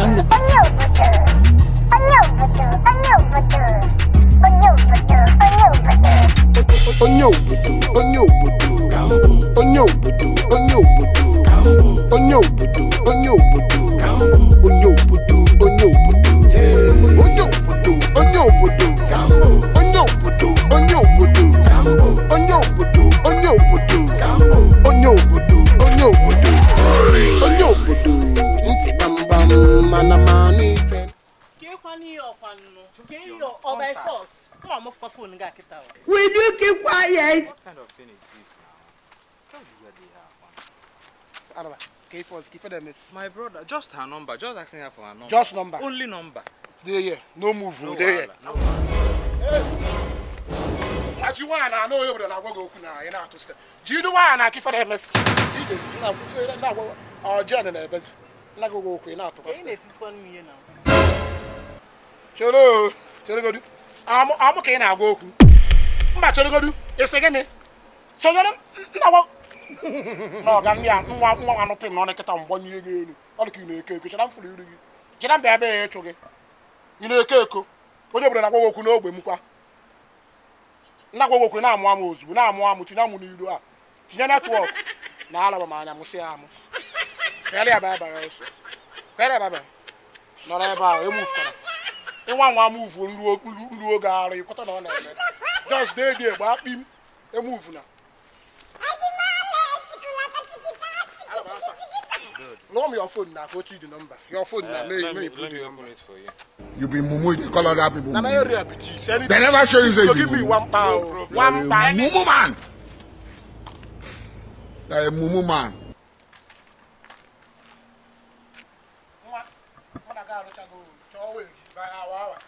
on the Will you keep quiet? What kind of thing is this now? Tell me where they are, man. K4, give them is. My brother, just her number. Just asking her for her number. Just number. Only number. There, no move. No There. wahala, no Yes. What you want? I know you, but I go now. You know how to stay. Do you know why I give them is? You just now. So now, our journey is. Now go now to stay. This one me now. Cholo go do. I'm okay now. Go. Mba cholo go do. It's again. So now. No, Gambia, no pay no get on 1 year again. All the cake, I'm for you. Jam baby, choke. You know, cake. What you bring a walk no bimqua. Now walk now, Mamos, now Mamutina Munidu. Tina to work. Now, man, I must say, I'm fairly a baby also. Fairly a baby. Not about a move. In one move, when you go, you cut on it. Just there, but him a move now. Loan me your phone now, go to the number. Your phone now, let me open it for you. You be mumu, you call other people. Now, my area be cheap. They never show you say give me £1. £1. Mumu man. You're a mumu man.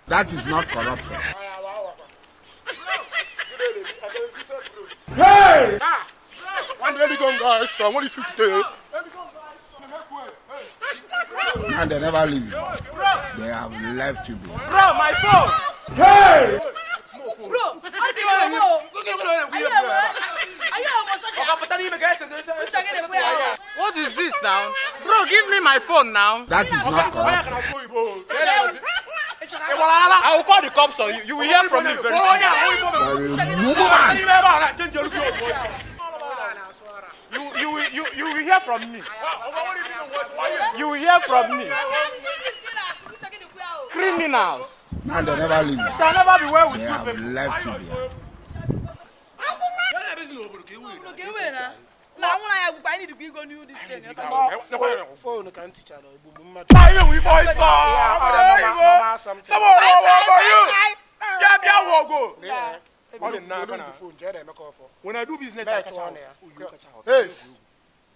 That is not corruption. Hey! One day we go, guys. So what if you do? And they never leave you. They have left you behind. Bro, my phone. Hey! Bro, I think what is this now? Bro, give me my phone now. That is not corruption. I will call the cops on you. You will hear from me very soon. You will hear from me. You will hear from me. Criminals. And they never leave you. Shall never be well with They you have people. left you behind. I need to be going to do this thing. Phone can teach her. We voice when I do business, I catch out. Yes.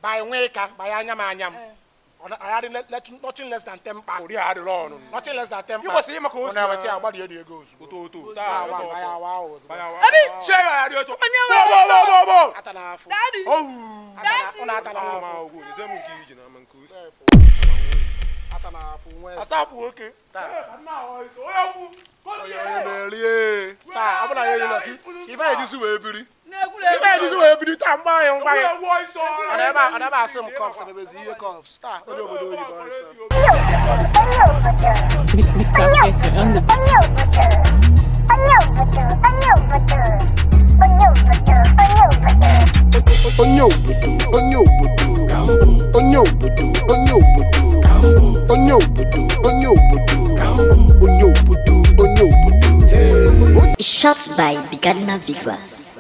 By Waka, by Anyam. I had nothing less than 10 pounds. Nothing less than 10 pounds. You must see my course. Now, what your idea goes. Daddy. Mr. Better on the Shots by Bigana Vigras.